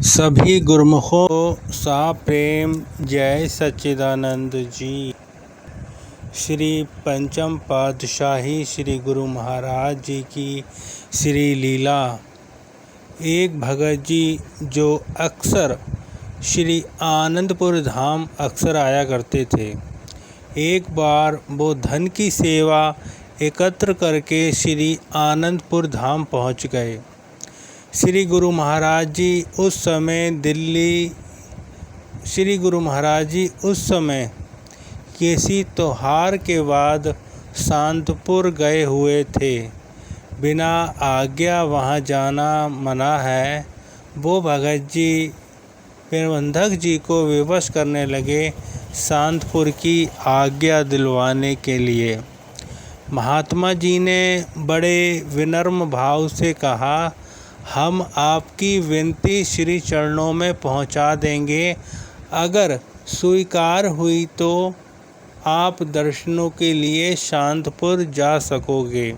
सभी गुरुमुखों को साप्रेम जय सच्चिदानंद जी। श्री पंचम पातशाही श्री गुरु महाराज जी की श्री लीला। एक भगत जी जो अक्सर श्री आनंदपुर धाम अक्सर आया करते थे, एक बार वो धन की सेवा एकत्र करके श्री आनंदपुर धाम पहुंच गए। श्री गुरु महाराज जी उस समय किसी त्योहार के बाद शांतपुर गए हुए थे। बिना आज्ञा वहाँ जाना मना है। वो भगत जी प्रबंधक जी को विवश करने लगे शांतपुर की आज्ञा दिलवाने के लिए। महात्मा जी ने बड़े विनम्र भाव से कहा, हम आपकी विनती श्री चरणों में पहुंचा देंगे। अगर स्वीकार हुई तो आप दर्शनों के लिए शांतपुर जा सकोगे।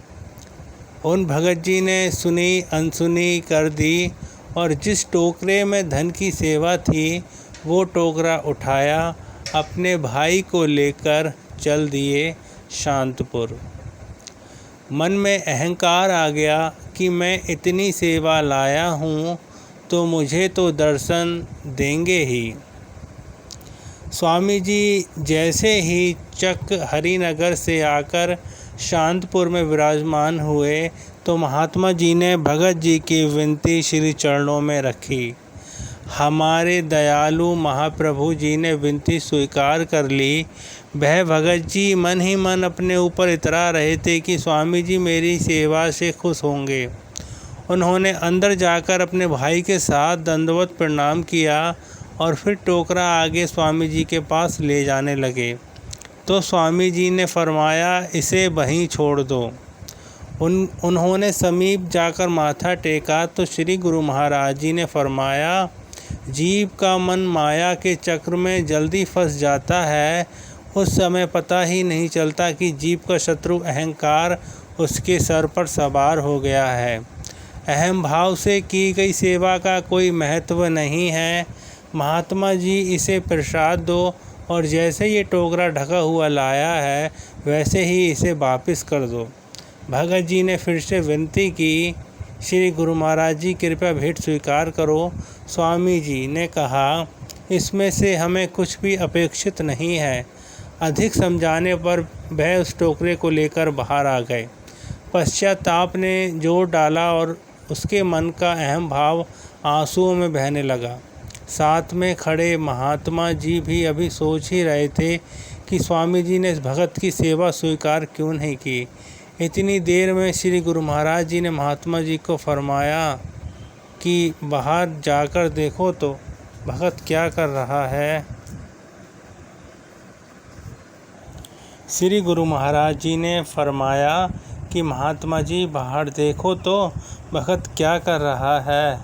उन भगत जी ने सुनी अनसुनी कर दी और जिस टोकरे में धन की सेवा थी वो टोकरा उठाया, अपने भाई को लेकर चल दिए शांतपुर। मन में अहंकार आ गया कि मैं इतनी सेवा लाया हूँ तो मुझे तो दर्शन देंगे ही। स्वामी जी जैसे ही चक हरिनगर से आकर शांतपुर में विराजमान हुए तो महात्मा जी ने भगत जी की विनती श्री चरणों में रखी। हमारे दयालु महाप्रभु जी ने विनती स्वीकार कर ली। वह भगत जी मन ही मन अपने ऊपर इतरा रहे थे कि स्वामी जी मेरी सेवा से खुश होंगे। उन्होंने अंदर जाकर अपने भाई के साथ दंडवत प्रणाम किया और फिर टोकरा आगे स्वामी जी के पास ले जाने लगे तो स्वामी जी ने फरमाया, इसे वहीं छोड़ दो। उन्होंने समीप जाकर माथा टेका तो श्री गुरु महाराज जी ने फरमाया, जीव का मन माया के चक्र में जल्दी फंस जाता है। उस समय पता ही नहीं चलता कि जीव का शत्रु अहंकार उसके सर पर सवार हो गया है। अहम भाव से की गई सेवा का कोई महत्व नहीं है। महात्मा जी इसे प्रसाद दो और जैसे ये टोकरा ढका हुआ लाया है वैसे ही इसे वापस कर दो। भगत जी ने फिर से विनती की, श्री गुरु महाराज जी कृपया भेंट स्वीकार करो। स्वामी जी ने कहा, इसमें से हमें कुछ भी अपेक्षित नहीं है। अधिक समझाने पर वह उस टोकरे को लेकर बाहर आ गए। पश्चाताप ने जोर डाला और उसके मन का अहम भाव आंसुओं में बहने लगा। साथ में खड़े महात्मा जी भी अभी सोच ही रहे थे कि स्वामी जी ने इस भगत की सेवा स्वीकार क्यों नहीं की। इतनी देर में श्री गुरु महाराज जी ने महात्मा जी को फरमाया कि बाहर जाकर देखो तो भगत क्या कर रहा है। श्री गुरु महाराज जी ने फरमाया कि महात्मा जी बाहर देखो तो भगत क्या कर रहा है।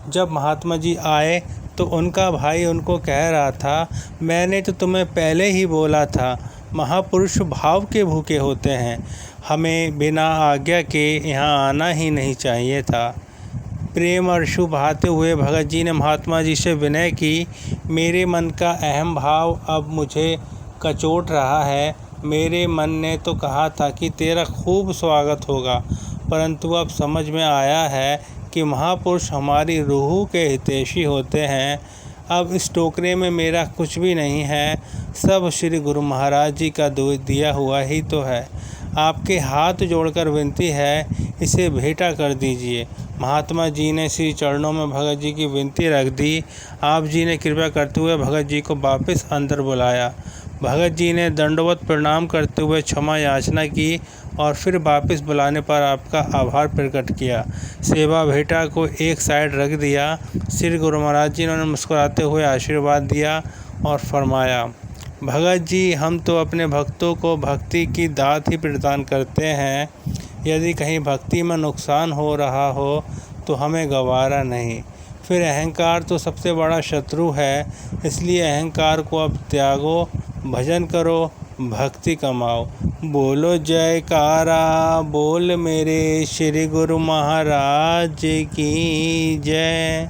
जब महात्मा जी आए तो उनका भाई उनको कह रहा था, मैंने तो तुम्हें पहले ही बोला था, महापुरुष भाव के भूखे होते हैं, हमें बिना आज्ञा के यहाँ आना ही नहीं चाहिए था। प्रेम अश्रु बहाते हुए भगत जी ने महात्मा जी से विनय की, मेरे मन का अहम भाव अब मुझे कचोट रहा है। मेरे मन ने तो कहा था कि तेरा खूब स्वागत होगा, परंतु अब समझ में आया है कि महापुरुष हमारी रूह के हितैषी होते हैं। अब इस टोकरे में मेरा कुछ भी नहीं है, सब श्री गुरु महाराज जी का दिया हुआ ही तो है। आपके हाथ जोड़कर विनती है, इसे भेंटा कर दीजिए। महात्मा जी ने श्री चरणों में भगत जी की विनती रख दी। आप जी ने कृपा करते हुए भगत जी को वापस अंदर बुलाया। भगत जी ने दंडवत प्रणाम करते हुए क्षमा याचना की और फिर वापस बुलाने पर आपका आभार प्रकट किया। सेवा भेंटा को एक साइड रख दिया। श्री गुरु महाराज जी ने मुस्कुराते हुए आशीर्वाद दिया और फरमाया, भगत जी हम तो अपने भक्तों को भक्ति की दात ही प्रदान करते हैं। यदि कहीं भक्ति में नुकसान हो रहा हो तो हमें गवारा नहीं। फिर अहंकार तो सबसे बड़ा शत्रु है, इसलिए अहंकार को अब त्यागो, भजन करो भक्ति कमाओ। बोलो जयकारा बोल मेरे श्री गुरु महाराज की जय।